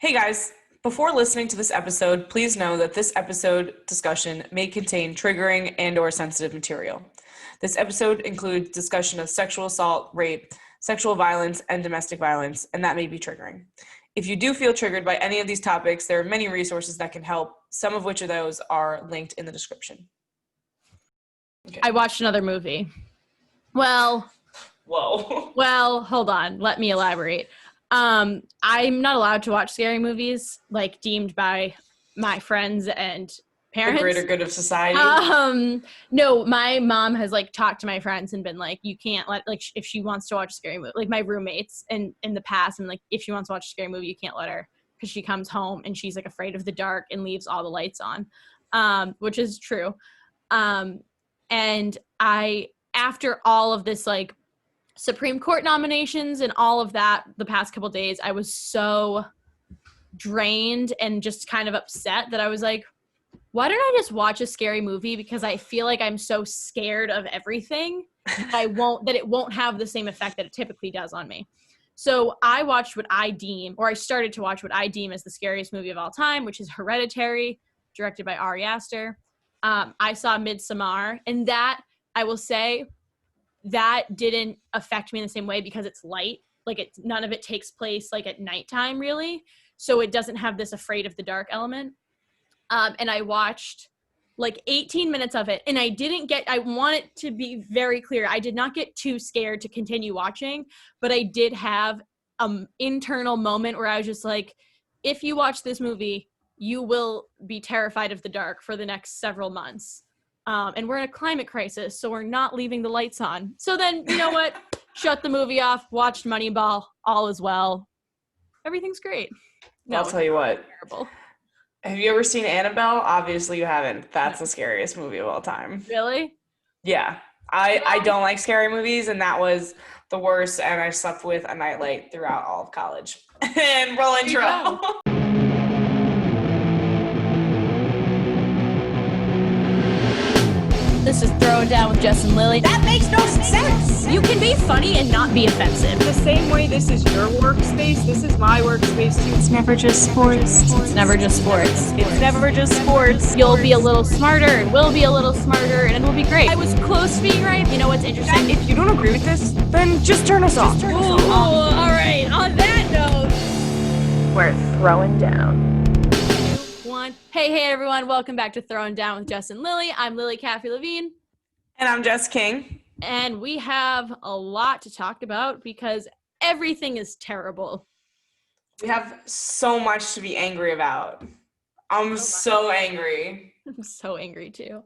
Hey guys, before listening to this episode, please know that this episode discussion may contain triggering and/or sensitive material. This episode includes discussion of sexual assault, rape, sexual violence, and domestic violence, and that may be triggering. If you do feel triggered by any of these topics, there are many resources that can help, some of which of those are linked in the description. Okay. I watched another movie. Well, hold on. Let me elaborate. I'm not allowed to watch scary movies, like deemed by my friends and parents. The greater good of society? No, my mom has talked to my friends and been like, you can't let, if she wants to watch a scary movie, my roommates in the past, and if she wants to watch a scary movie, you can't let her, because she comes home and she's afraid of the dark and leaves all the lights on, which is true. And after all of this, Supreme Court nominations and all of that the past couple days, I was so drained and just kind of upset that I was like, why don't I just watch a scary movie? Because I feel like I'm so scared of everything that it won't have the same effect that it typically does on me. So I watched I started to watch what I deem as the scariest movie of all time, which is Hereditary, directed by Ari Aster. I saw Midsommar, and that, I will say, that didn't affect me in the same way because it's light. None of it takes place at nighttime, really. So it doesn't have this afraid of the dark element. And I watched 18 minutes of it, and I want it to be very clear, I did not get too scared to continue watching, but I did have an internal moment where I was just like, if you watch this movie, you will be terrified of the dark for the next several months. And we're in a climate crisis, so we're not leaving the lights on. So then, you know what? Shut the movie off, watched Moneyball, all is well. Everything's great. No, I'll tell you what. Terrible. Have you ever seen Annabelle? Obviously you haven't. That's the scariest movie of all time. Really? Yeah. I don't like scary movies, and that was the worst, and I slept with a nightlight throughout all of college. And roll intro. This is Throwin Down with Jess and Lily. That makes no sense. You can be funny and not be offensive. The same way this is your workspace, this is my workspace too. It's never just sports. It's never just sports. It's never just sports. You'll be a little smarter, and we'll be a little smarter, and it'll be great. I was close to being right. You know what's interesting? If you don't agree with this, then just turn us off. All right. On that note, We're throwing down. Hey everyone, welcome back to Throwin Down with Jess and Lily. I'm Lily Caffrey Levine. And I'm Jess King. And we have a lot to talk about because everything is terrible. We have so much to be angry about. I'm so angry. I'm so angry too.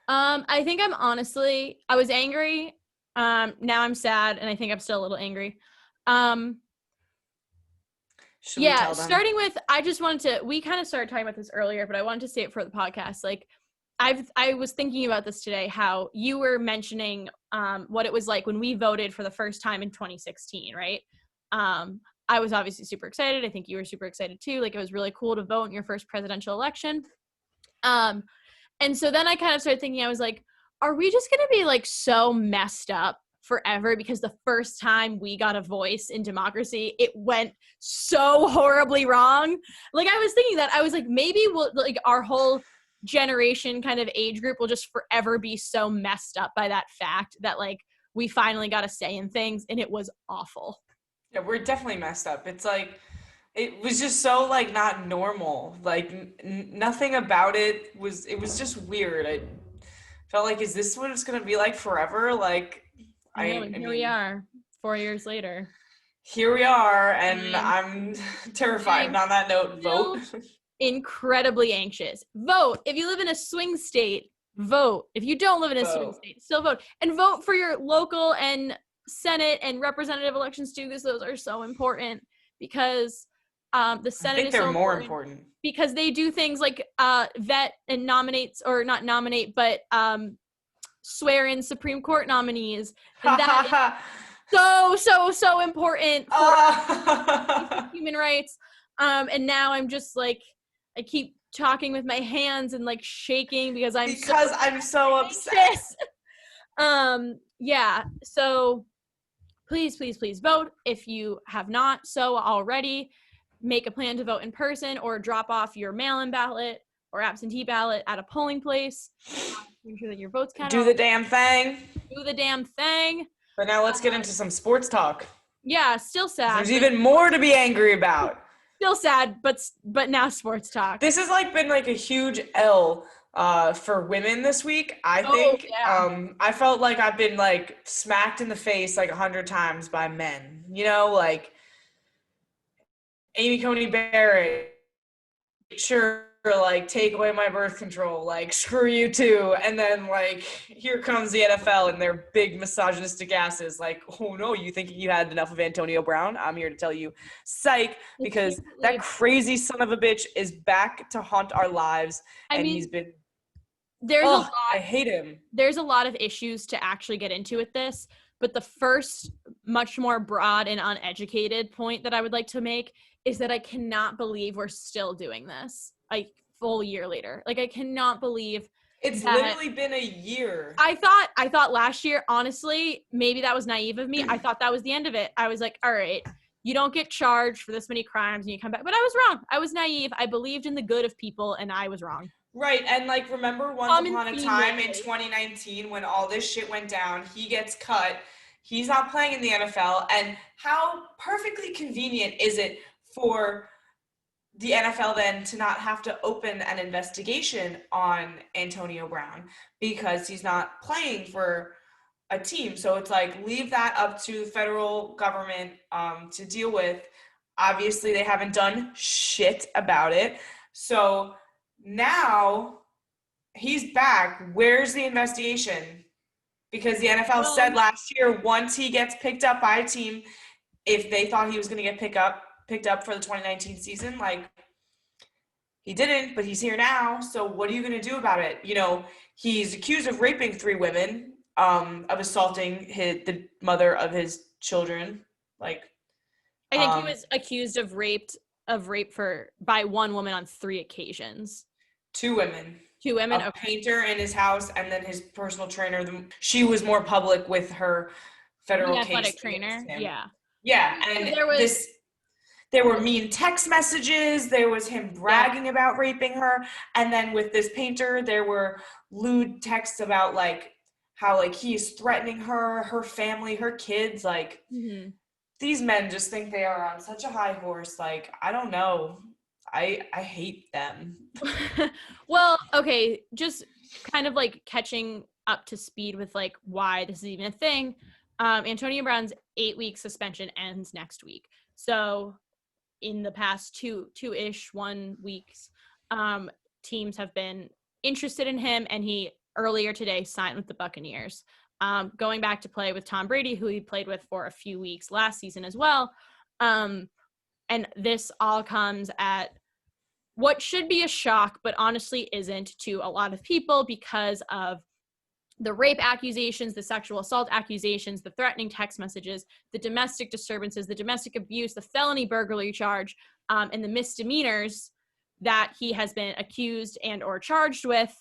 I think I was angry. Now I'm sad, and I think I'm still a little angry. Starting with, we kind of started talking about this earlier, but I wanted to say it for the podcast. I was thinking about this today, how you were mentioning what it was like when we voted for the first time in 2016, right? I was obviously super excited. I think you were super excited too. It was really cool to vote in your first presidential election. And so then I kind of started thinking, I was like, are we just going to be so messed up forever because the first time we got a voice in democracy, it went so horribly wrong? I was thinking that. I was like, maybe we'll, our whole generation kind of age group will just forever be so messed up by that fact that we finally got a say in things, and it was awful. Yeah, we're definitely messed up. It's it was just so not normal. Nothing about it was just weird. I felt is this what it's gonna be like forever? Here we are 4 years later. Here we are, and I'm terrified. And on that note, vote. Incredibly anxious. Vote. If you live in a swing state, vote. If you don't live in a swing state, still vote. And vote for your local and Senate and representative elections too, because those are so important. Because the Senate, I think they're more important because they do things like vet and nominates, or not nominate, but swear in Supreme Court nominees. And that is so important for human rights. And now I'm just I keep talking with my hands and shaking because I'm so upset. Yeah. So please vote if you have not so already. make a plan to vote in person or drop off your mail-in ballot or absentee ballot at a polling place. Make sure that your vote's counted. Do the damn thing. Do the damn thing. But now let's get into some sports talk. Yeah, still sad. There's even more to be angry about. Still sad, but now sports talk. This has been a huge L for women this week. I think. Yeah. I felt like I've been smacked in the face 100 times by men. Amy Coney Barrett, sure, take away my birth control, screw you too. And then here comes the NFL and their big misogynistic asses, oh no, you think you had enough of Antonio Brown? I'm here to tell you, psych, because that crazy son of a bitch is back to haunt our lives. He's been, I hate him. There's a lot of issues to actually get into with this, but the first much more broad and uneducated point that I would like to make is that I cannot believe we're still doing this full year later. I cannot believe it's literally been a year. I thought last year, honestly, maybe that was naive of me. I thought that was the end of it. I was like, all right, you don't get charged for this many crimes and you come back. But I was wrong. I was naive. I believed in the good of people and I was wrong. Right. And remember once upon a time in 2019 when all this shit went down, he gets cut. He's not playing in the NFL. And how perfectly convenient is it for the NFL then to not have to open an investigation on Antonio Brown because he's not playing for a team. So it's leave that up to the federal government to deal with. Obviously, they haven't done shit about it. So now he's back. Where's the investigation? Because the NFL said last year, once he gets picked up by a team, if they thought he was going to get picked up for the 2019 season, he didn't, but he's here now. So what are you going to do about it? He's accused of raping 3 women, of assaulting the mother of his children. I think he was accused of rape by one woman on 3 occasions. 2 women. 2 women. A painter in his house, and then his personal trainer. She was more public with her federal case. Athletic trainer. Yeah. Yeah, and there were mean text messages. There was him bragging about raping her. And then with this painter, there were lewd texts about how he's threatening her family, her kids. These men just think they are on such a high horse. I don't know. I hate them. Well, okay, just kind of catching up to speed with why this is even a thing. Antonio Brown's 8-week suspension ends next week. So in the past 1 weeks, teams have been interested in him, and he earlier today signed with the Buccaneers, going back to play with Tom Brady, who he played with for a few weeks last season as well. And this all comes at what should be a shock, but honestly isn't to a lot of people because of the rape accusations, the sexual assault accusations, the threatening text messages, the domestic disturbances, the domestic abuse, the felony burglary charge, and the misdemeanors that he has been accused and or charged with.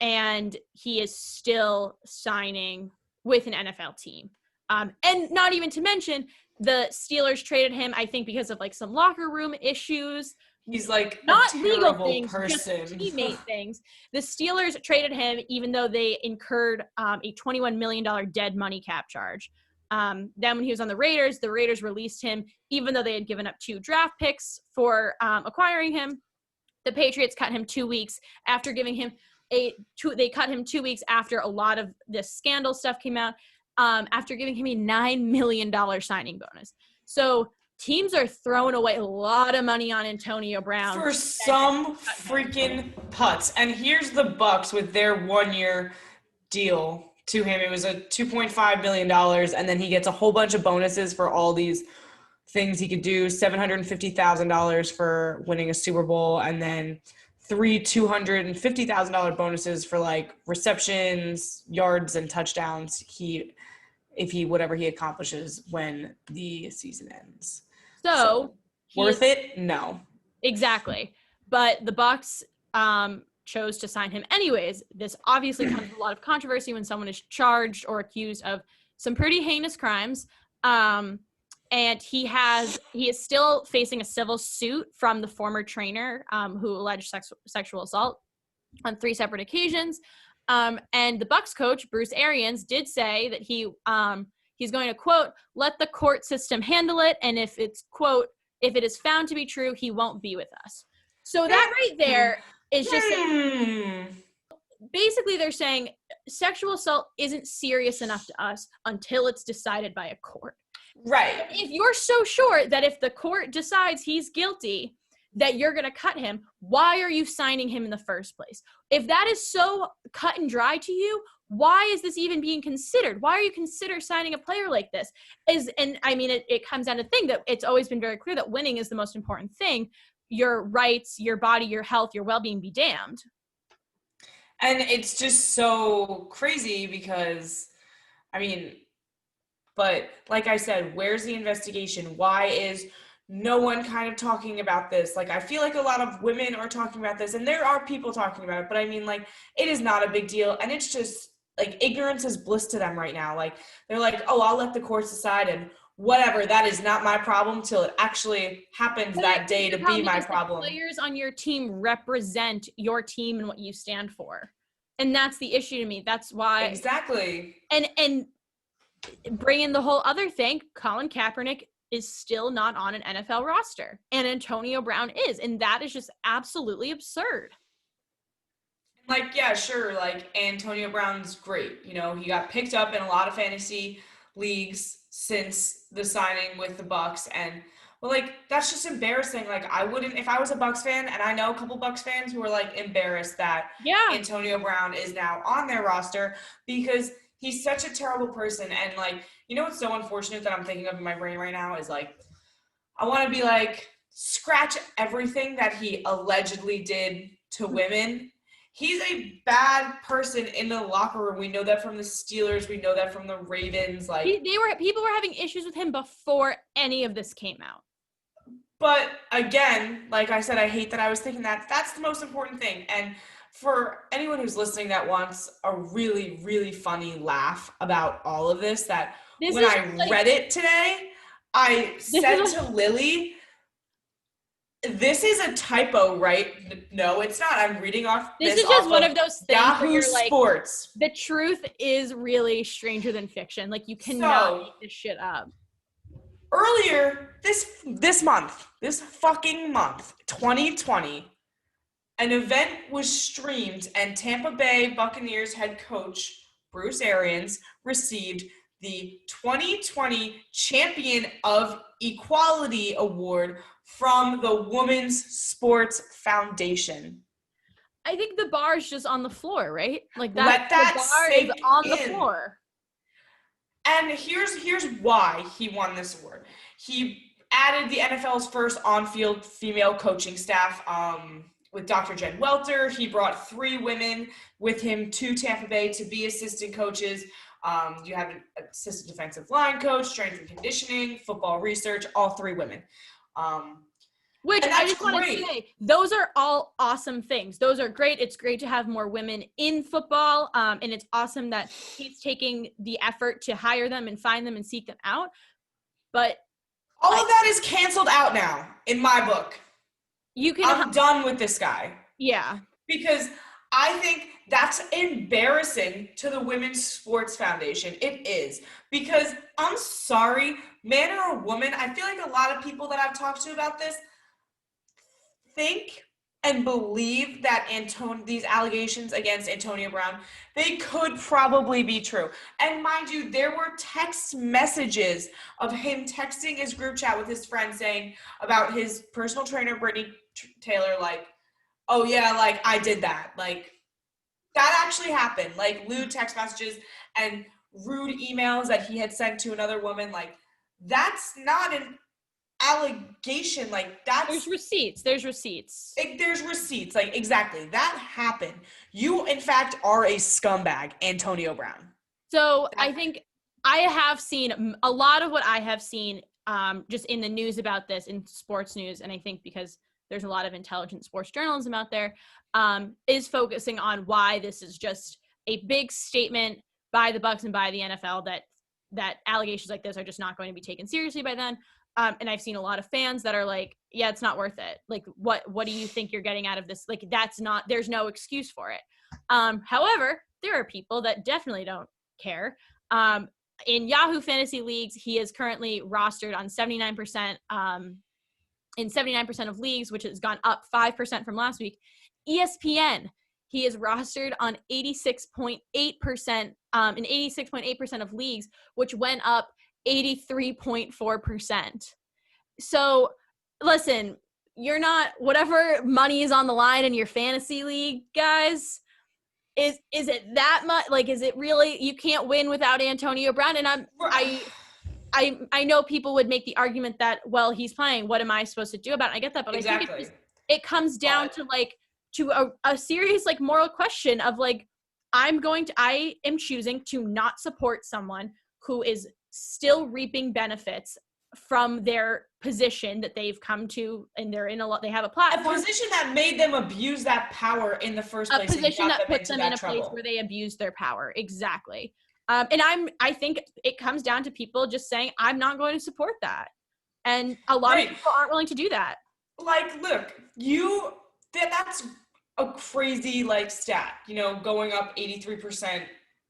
And he is still signing with an NFL team. And not even to mention, the Steelers traded him, I think, because of some locker room issues. He's not a legal things, person. Just teammate things. The Steelers traded him even though they incurred a $21 million dead money cap charge. Then when he was on the Raiders released him even though they had given up 2 draft picks for acquiring him. The Patriots cut him 2 weeks after giving him they cut him 2 weeks after a lot of this scandal stuff came out, after giving him a $9 million signing bonus. So teams are throwing away a lot of money on Antonio Brown. For some freaking putts. And here's the Bucs with their 1-year deal to him. It was a $2.5 million, and then he gets a whole bunch of bonuses for all these things he could do. $750,000 for winning a Super Bowl, and then 3 $250,000 bonuses for receptions, yards, and touchdowns. Whatever he accomplishes when the season ends. So worth it? No. Exactly. But the Bucs chose to sign him anyways. This obviously comes with a lot of controversy when someone is charged or accused of some pretty heinous crimes. And he is still facing a civil suit from the former trainer who alleged sexual assault on 3 separate occasions. And the Bucs coach, Bruce Arians, did say that he's going to, quote, let the court system handle it. And if it's, quote, if it is found to be true, he won't be with us. So that right there is just basically they're saying sexual assault isn't serious enough to us until it's decided by a court. Right. If you're so sure that if the court decides he's guilty, that you're going to cut him, why are you signing him in the first place? If that is so cut and dry to you, why is this even being considered? Why are you consider signing a player like this? It comes down to the thing that it's always been very clear that winning is the most important thing. Your rights, your body, your health, your well-being be damned. And it's just so crazy because, but like I said, where's the investigation? Why is no one kind of talking about this? Like, I feel like a lot of women are talking about this, and there are people talking about it, but it is not a big deal. And it's just like ignorance is bliss to them right now. Like, they're like, oh, I'll let the courts decide, and whatever, that is not my problem till it actually happens that day to be my problem. The players on your team represent your team and what you stand for. And that's the issue to me. That's why. Exactly. And bring in the whole other thing, Colin Kaepernick is still not on an NFL roster, and Antonio Brown is, and that is just absolutely absurd. Like, yeah, sure, like Antonio Brown's great. You know, he got picked up in a lot of fantasy leagues since the signing with the Bucs, and that's just embarrassing. Like, I wouldn't, if I was a Bucs fan, and I know a couple Bucs fans who are like embarrassed that Antonio Brown is now on their roster because he's such a terrible person. And what's so unfortunate that I'm thinking of in my brain right now is I want to be scratch everything that he allegedly did to women. He's a bad person in the locker room. We know that from the Steelers. We know that from the Ravens. People were having issues with him before any of this came out. But again, like I said, I hate that I was thinking that. That's the most important thing. And for anyone who's listening that wants a really, really funny laugh about all of this, when I read it today, I said to Lily, this is a typo, right? No, it's not. I'm reading off this. This is just one of those things Yahoo where you're Sports. The truth is really stranger than fiction. Like, you cannot make this shit up. Earlier this month, this fucking month, 2020, an event was streamed, and Tampa Bay Buccaneers head coach Bruce Arians received the 2020 Champion of Equality Award from the Women's Sports Foundation. I think the bar is just on the floor, right? Like, the bar is on the floor. And here's why he won this award. He added the NFL's first on-field female coaching staff with Dr. Jen Welter. He brought 3 women with him to Tampa Bay to be assistant coaches. You have an assistant defensive line coach, strength and conditioning, football research, all 3 women. Which I just want to say, those are all awesome things. Those are great. It's great to have more women in football. And it's awesome that he's taking the effort to hire them and find them and seek them out. But all of that is canceled out now in my book. I'm done with this guy. Yeah. Because I think that's embarrassing to the Women's Sports Foundation. It is. Because I'm sorry, man or woman, I feel like a lot of people that I've talked to about this think and believe that these allegations against Antonio Brown, they could probably be true. And mind you, there were text messages of him texting his group chat with his friend saying about his personal trainer, Brittany Taylor, oh yeah, I did that. That actually happened. Lewd text messages and rude emails that he had sent to another woman. That's not an allegation. There's receipts. There's receipts. Exactly. That happened. You, in fact, are a scumbag, Antonio Brown. So I think I have seen a lot of what I have seen just in the news about this, in sports news, and I think because there's a lot of intelligent sports journalism out there, is focusing on why this is just a big statement by the Bucs and by the NFL that that allegations like this are just not going to be taken seriously by them. And I've seen a lot of fans that are like, yeah, it's not worth it. Like, what do you think you're getting out of this? Like, there's no excuse for it. However, there are people that definitely don't care. In Yahoo Fantasy Leagues, he is currently rostered on 79%, in 79% of leagues, which has gone up 5% from last week. ESPN, he is rostered on 86.8%, in 86.8% of leagues, which went up 83.4%. So listen, you're not, whatever money is on the line in your fantasy league, guys, is it that much? Like, is it really, you can't win without Antonio Brown? And I know people would make the argument that, well, he's playing, what am I supposed to do about it? I get that, but Exactly. I think it comes down to a serious like moral question of like, I am choosing to not support someone who is still reaping benefits from their position that they've come to, and they have a platform. A position that made them abuse that power in the first place. A position that puts them in a place where they abuse their power. Exactly. And I think it comes down to people just saying, I'm not going to support that. And a lot of people aren't willing to do that. Like, look, that's a crazy like stat, going up 83%,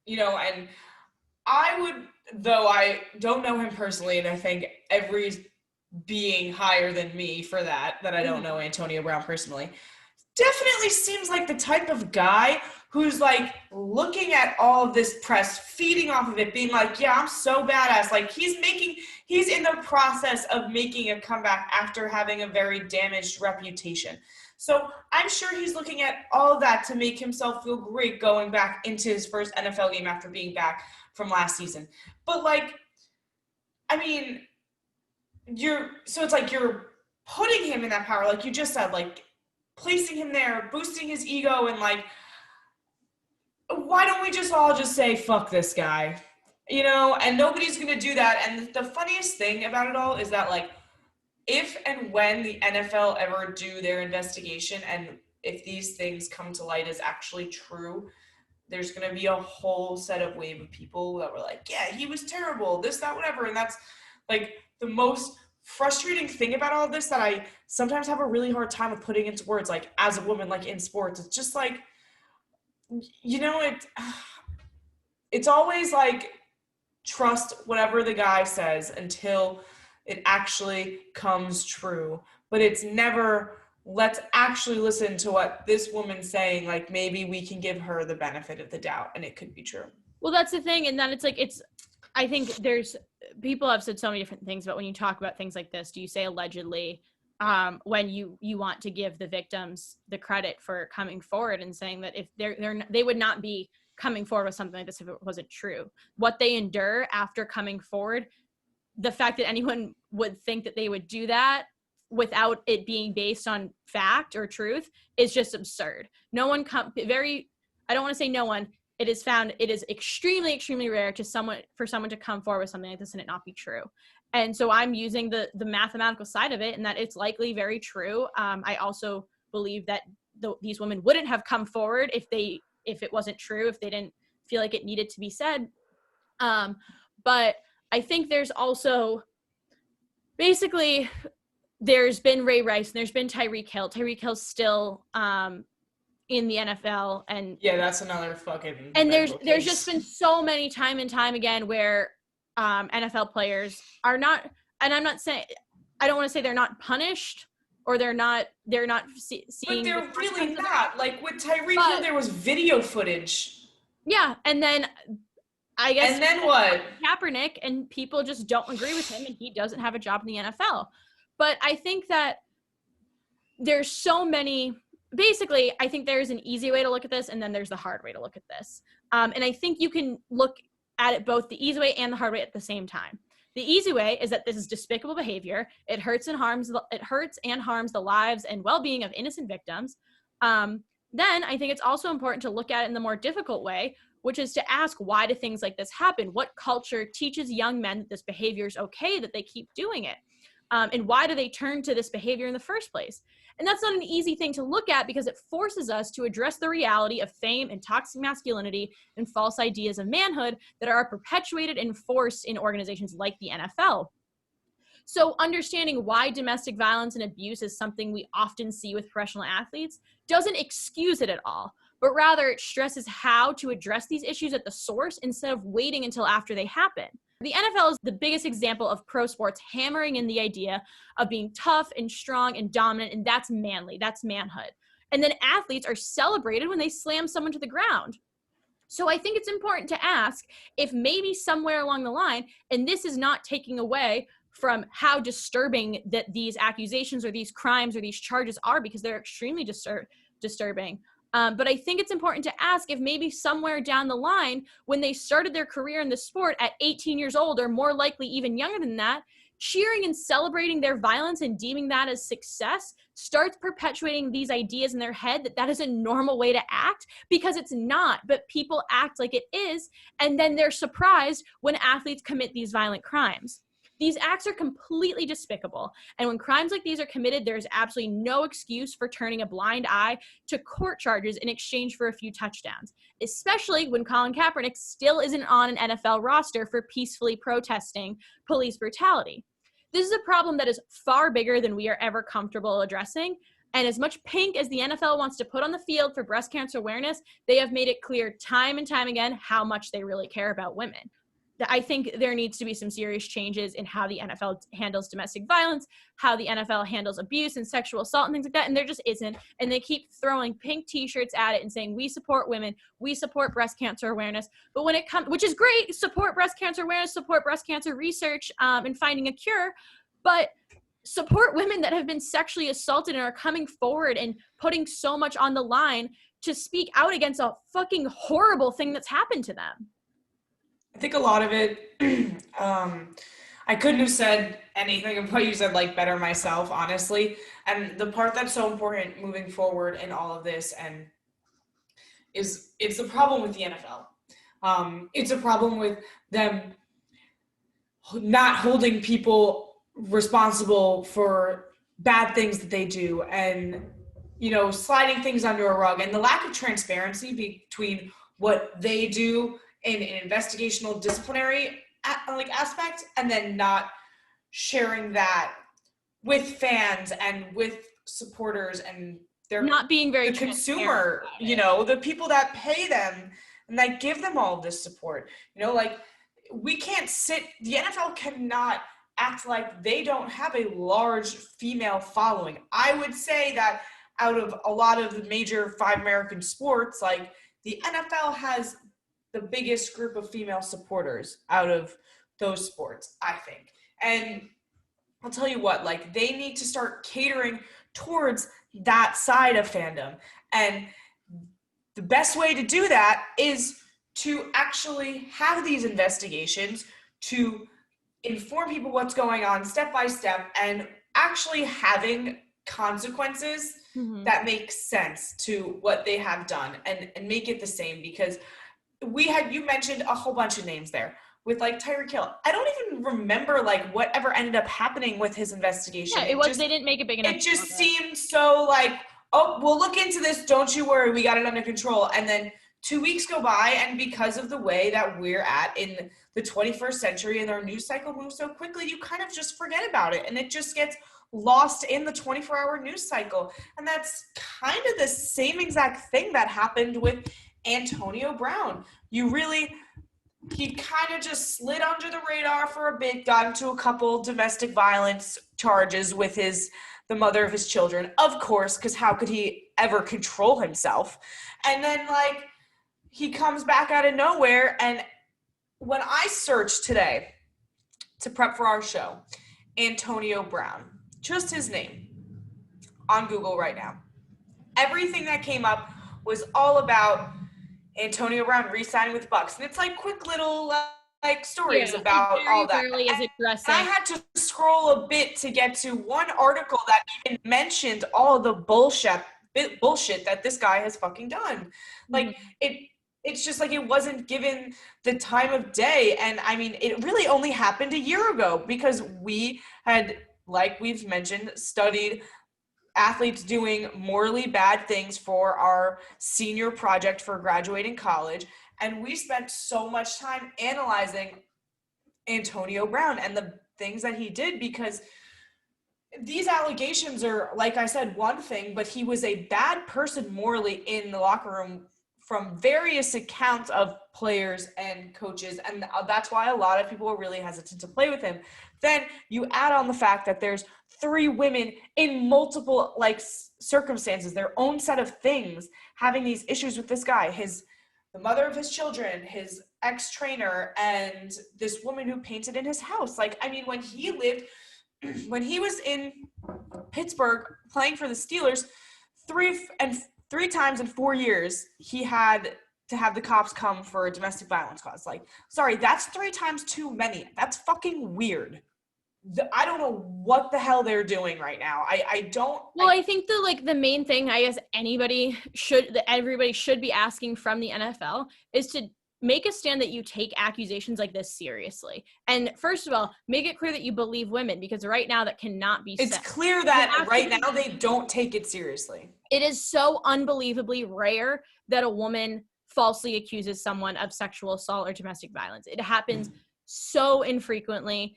and I would, though I don't know him personally, and I think every being higher than me for that I don't know Antonio Brown personally, definitely seems like the type of guy who's like looking at all of this press, feeding off of it, being like, yeah, I'm so badass. Like he's in the process of making a comeback after having a very damaged reputation. So I'm sure he's looking at all of that to make himself feel great going back into his first NFL game after being back from last season. But like, I mean, it's like you're putting him in that power, like you just said, like placing him there, boosting his ego, and like, why don't we just all just say, fuck this guy, and nobody's going to do that. And the funniest thing about it all is that like, if and when the NFL ever do their investigation, and if these things come to light as actually true, there's going to be a whole wave of people that were like, yeah, he was terrible, this, that, whatever. And that's like the most frustrating thing about all of this that I sometimes have a really hard time with putting into words, like as a woman, like in sports. It's just like, it's always like, trust whatever the guy says until it actually comes true. But it's never, let's actually listen to what this woman's saying. Like maybe we can give her the benefit of the doubt and it could be true. Well, that's the thing. And then it's like, I think people have said so many different things, but when you talk about things like this, do you say allegedly when you want to give the victims the credit for coming forward and saying that if they would not be coming forward with something like this if it wasn't true? What they endure after coming forward, the fact that anyone would think that they would do that without it being based on fact or truth is just absurd. I don't want to say no one. It is extremely, extremely rare for someone to come forward with something like this and it not be true. And so I'm using the mathematical side of it, and that it's likely very true. I also believe that these women wouldn't have come forward if it wasn't true, if they didn't feel like it needed to be said. But I think there's also, basically, there's been Ray Rice and there's been Tyreek Hill. Tyreek Hill's still in the NFL, and yeah, that's another fucking. And there's just been so many time and time again where NFL players are not, and I don't want to say they're not punished or they're not seeing. But they're really not. Like with Tyreek Hill, there was video footage. Yeah, and then I guess. And then what? Kaepernick, and people just don't agree with him, and he doesn't have a job in the NFL. But I think that there's so many. Basically, I think there's an easy way to look at this, and then there's the hard way to look at this. And I think you can look at it both the easy way and the hard way at the same time. The easy way is that this is despicable behavior. It hurts and harms the lives and well-being of innocent victims. Then I think it's also important to look at it in the more difficult way, which is to ask, why do things like this happen? What culture teaches young men that this behavior is okay, that they keep doing it? And why do they turn to this behavior in the first place? And that's not an easy thing to look at because it forces us to address the reality of fame and toxic masculinity and false ideas of manhood that are perpetuated and enforced in organizations like the NFL. So understanding why domestic violence and abuse is something we often see with professional athletes doesn't excuse it at all, but rather it stresses how to address these issues at the source instead of waiting until after they happen. The NFL is the biggest example of pro sports hammering in the idea of being tough and strong and dominant, and that's manly, that's manhood. And then athletes are celebrated when they slam someone to the ground. So I think it's important to ask if maybe somewhere along the line, and this is not taking away from how disturbing that these accusations or these crimes or these charges are, because they're extremely disturbing. But I think it's important to ask if maybe somewhere down the line, when they started their career in the sport at 18 years old, or more likely even younger than that, cheering and celebrating their violence and deeming that as success starts perpetuating these ideas in their head that that is a normal way to act, because it's not, but people act like it is, and then they're surprised when athletes commit these violent crimes. These acts are completely despicable, and when crimes like these are committed, there's absolutely no excuse for turning a blind eye to court charges in exchange for a few touchdowns, especially when Colin Kaepernick still isn't on an NFL roster for peacefully protesting police brutality. This is a problem that is far bigger than we are ever comfortable addressing, and as much pink as the NFL wants to put on the field for breast cancer awareness, they have made it clear time and time again how much they really care about women. I think there needs to be some serious changes in how the NFL handles domestic violence, how the NFL handles abuse and sexual assault and things like that, and there just isn't. And they keep throwing pink t-shirts at it and saying, we support women, we support breast cancer awareness. But when it comes, which is great, support breast cancer awareness, support breast cancer research and finding a cure, but support women that have been sexually assaulted and are coming forward and putting so much on the line to speak out against a fucking horrible thing that's happened to them. I think a lot of it, I couldn't have said anything of what you said like better myself, honestly. And the part that's so important moving forward in all of this and is it's the problem with the NFL. It's a problem with them not holding people responsible for bad things that they do and, you know, sliding things under a rug, and the lack of transparency between what they do in an investigational disciplinary aspect, and then not sharing that with fans and with supporters and their not being very the consumer, you know, the people that pay them and that give them all of this support. You know, like we can't the NFL cannot act like they don't have a large female following. I would say that out of a lot of the major 5 American sports, like the NFL has the biggest group of female supporters out of those sports, I think. And I'll tell you what, like they need to start catering towards that side of fandom. And the best way to do that is to actually have these investigations, to inform people what's going on step by step, and actually having consequences that make sense to what they have done, and make it the same. Because you mentioned a whole bunch of names there with like Tyreek Hill. I don't even remember like whatever ended up happening with his investigation. Yeah, they didn't make a big enough. It just seemed so like, oh, we'll look into this. Don't you worry. We got it under control. And then 2 weeks go by, and because of the way that we're at in the 21st century and our news cycle moves so quickly, you kind of just forget about it. And it just gets lost in the 24-hour news cycle. And that's kind of the same exact thing that happened with Antonio Brown. He kind of just slid under the radar for a bit, got into a couple domestic violence charges with the mother of his children, of course, because how could he ever control himself? And then like he comes back out of nowhere. And when I searched today to prep for our show, Antonio Brown, just his name on Google right now, everything that came up was all about Antonio Brown re-signing with the Bucs. And it's like quick little like stories about all that. And I had to scroll a bit to get to one article that even mentioned all the bullshit that this guy has fucking done. Like it's just like it wasn't given the time of day. And I mean, it really only happened a year ago, because we had, like we've mentioned, studied athletes doing morally bad things for our senior project for graduating college. And we spent so much time analyzing Antonio Brown and the things that he did, because these allegations are, like I said, one thing, but he was a bad person morally in the locker room from various accounts of players and coaches. And that's why a lot of people are really hesitant to play with him. Then you add on the fact that there's 3 women in multiple circumstances, their own set of things, having these issues with this guy, the mother of his children, his ex-trainer, and this woman who painted in his house. When he was in Pittsburgh playing for the Steelers, three times in 4 years, he had to have the cops come for a domestic violence cause. Sorry, that's 3 times too many. That's fucking weird. I don't know what the hell they're doing right now. I think the main thing I guess everybody should be asking from the NFL is to make a stand that you take accusations like this seriously. And first of all, make it clear that you believe women, because right now that cannot be said. It's clear that right now they don't take it seriously. It is so unbelievably rare that a woman falsely accuses someone of sexual assault or domestic violence. It happens so infrequently.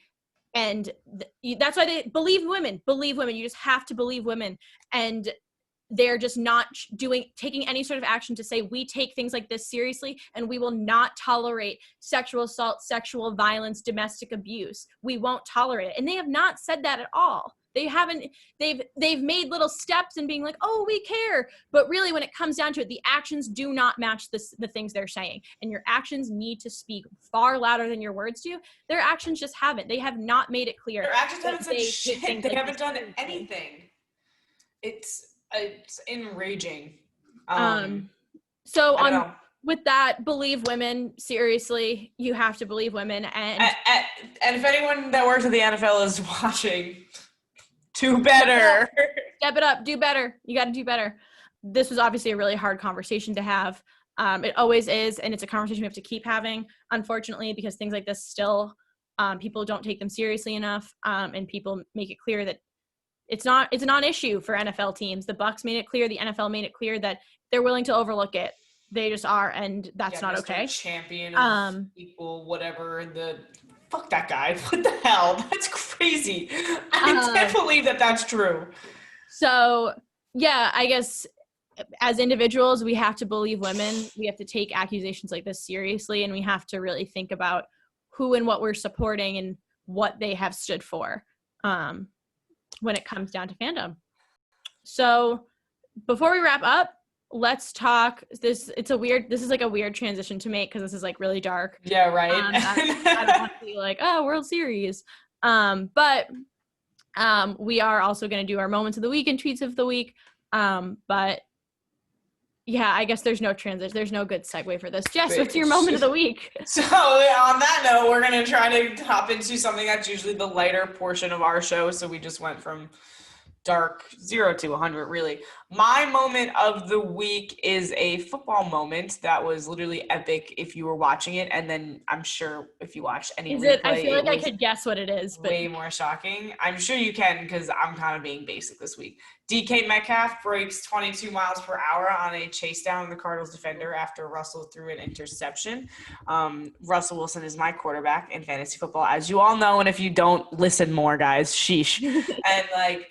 And that's why they believe women. You just have to believe women. And they're just not taking any sort of action to say, we take things like this seriously and we will not tolerate sexual assault, sexual violence, domestic abuse. We won't tolerate it. And they have not said that at all. They've made little steps in being like, oh, we care. But really, when it comes down to it, the actions do not match the things they're saying. And your actions need to speak far louder than your words do. Their actions just haven't. They have not made it clear. Their actions haven't said shit. They haven't done anything. It's enraging. With that, believe women. Seriously, you have to believe women. And if anyone that works at the NFL is watching, do better. Step it up. Do better. You got to do better. This was obviously a really hard conversation to have. It always is, and it's a conversation we have to keep having, unfortunately, because things like this still, people don't take them seriously enough, and people make it clear that it's a non-issue for NFL teams. The Bucs made it clear. The NFL made it clear that they're willing to overlook it. They just are, and that's not okay. Champion of equal whatever. Fuck that guy. What the hell? That's crazy. I can't believe that that's true. So yeah, I guess as individuals, we have to believe women. We have to take accusations like this seriously, and we have to really think about who and what we're supporting and what they have stood for. When it comes down to fandom. So before we wrap up, let's talk this is like a weird transition to make, because this is like really dark. Yeah, right. I don't want to be like, oh, World Series. But we are also going to do our moments of the week and tweets of the week. But yeah, I guess there's no transition. There's no good segue for this. Jess, what's your moment of the week? So on that note, we're going to try to hop into something that's usually the lighter portion of our show. So we just went from dark 0 to 100, really. My moment of the week is a football moment that was literally epic if you were watching it. And then I'm sure if you watched any replay, I feel like I could guess what it is. But way more shocking. I'm sure you can, because I'm kind of being basic this week. DK Metcalf breaks 22 miles per hour on a chase down the Cardinals defender after Russell threw an interception. Russell Wilson is my quarterback in fantasy football, as you all know. And if you don't, listen more, guys. Sheesh. And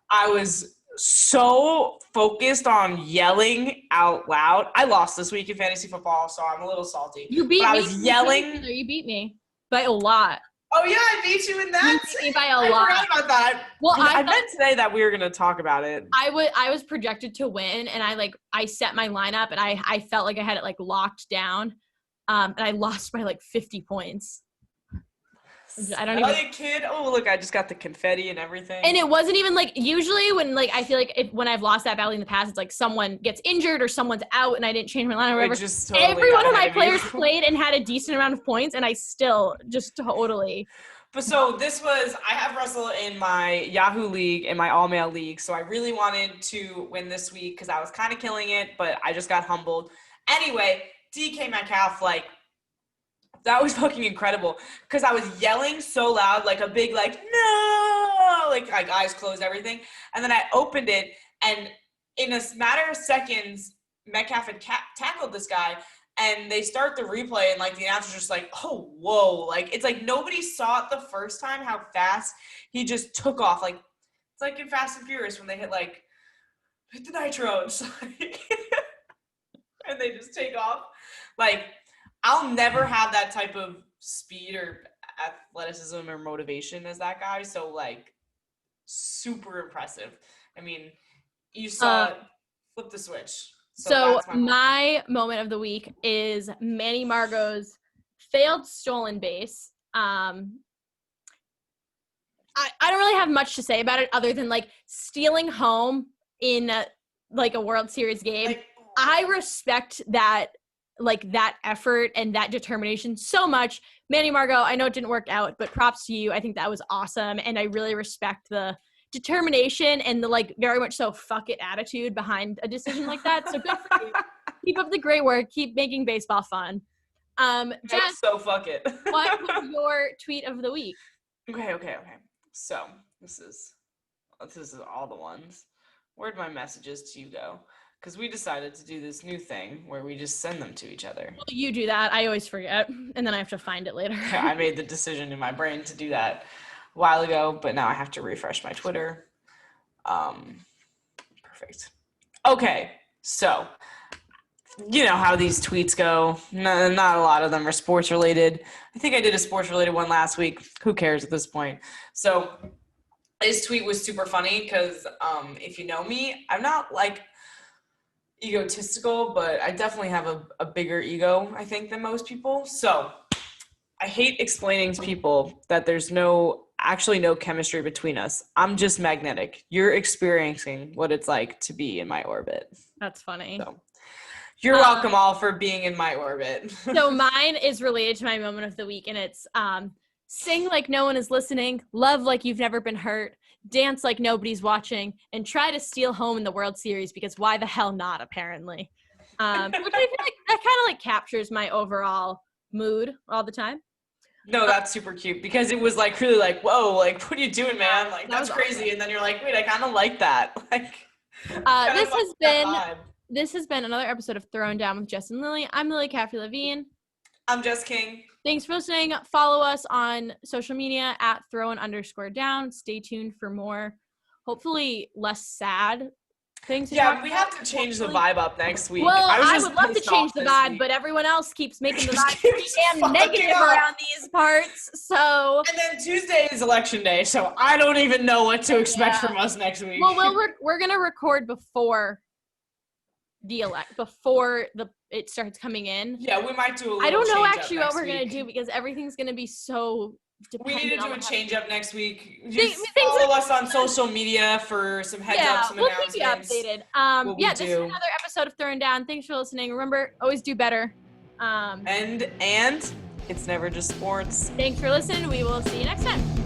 I was so focused on yelling out loud. I lost this week in fantasy football, so I'm a little salty. You beat me. I was yelling. You beat me by a lot. Oh, yeah, I beat you in that. You beat me by a lot. I forgot about that. Well, I meant today that we were going to talk about it. I was projected to win, and I set my lineup, and I felt like I had it locked down, and I lost by 50 points. I don't even. Oh, you kid! Oh, look! I just got the confetti and everything. And it wasn't even usually when I feel like when I've lost that battle in the past, it's someone gets injured or someone's out and I didn't change my line or whatever. Totally every one of my players played and had a decent amount of points, and I still just totally. But so I have Russell in my Yahoo League, in my all-male league, so I really wanted to win this week because I was kind of killing it, but I just got humbled. Anyway, DK Metcalf, that was fucking incredible because I was yelling so loud, like a big, no! oh, like eyes closed, everything. And then I opened it, and in a matter of seconds, Metcalf had tackled this guy, and they start the replay, and like the announcer's just like, oh, whoa. Like, it's like nobody saw it the first time how fast he just took off. Like, it's like in Fast and Furious when they hit the nitro. It's like and they just take off. Like, I'll never have that type of speed or athleticism or motivation as that guy. So, like, super impressive. I mean, you saw it flip the switch. So my moment of the week is Manny Margot's failed stolen base. I don't really have much to say about it other than, like, stealing home in a World Series game. Like, I respect that, like, that effort and that determination so much. Manny Margot, I know it didn't work out, but props to you. I think that was awesome. And I really respect the determination and the, like, very much so fuck it attitude behind a decision like that. So good for you. Keep up the great work. Keep making baseball fun. Jess, so fuck it. what was your tweet of the week? Okay. So this is all the ones. Where'd my messages to you go? Because we decided to do this new thing where we just send them to each other. Well, you do that. I always forget, and then I have to find it later. Yeah, I made the decision in my brain to do that a while ago, but now I have to refresh my Twitter. Perfect. Okay, so you know how these tweets go. Not a lot of them are sports related. I think I did a sports related one last week. Who cares at this point? So this tweet was super funny because if you know me, I'm not like egotistical, but I definitely have a bigger ego, I think, than most people. So I hate explaining to people that there's actually no chemistry between us. I'm just magnetic. You're experiencing what it's like to be in my orbit. That's funny. So you're welcome all for being in my orbit. So mine is related to my moment of the week, and it's sing like no one is listening, love like you've never been hurt, dance like nobody's watching, and try to steal home in the World Series because why the hell not, apparently. Which I feel like that kind of like captures my overall mood all the time. No, that's super cute because it was like really like, whoa, like what are you doing, man? Like that's crazy. Awesome. And then you're like, wait, I kind of like that. Like this has been another episode of Throwin Down with Jess and Lily. I'm Lily Caffrey-Levine. I'm Jess King. Thanks for listening. Follow us on social media at @Throwin_down. Stay tuned for more, hopefully less sad things. Yeah, we have to change the vibe up next week. Well, I would love to change the vibe, but everyone else keeps making the vibe pretty damn negative around these parts. So. And then Tuesday is election day, so I don't even know what to expect from us next week. Well, we're gonna record before it starts coming in. Yeah, we might do a little I don't know change actually up what we're next gonna week. do because everything's gonna be so dependent. We need to do on a change up next week. Things Just follow us on social media for some heads up, some we'll announcements. keep you updated. This is another episode of Throwin Down. Thanks for listening. Remember, always do better. And it's never just sports. Thanks for listening. We will see you next time.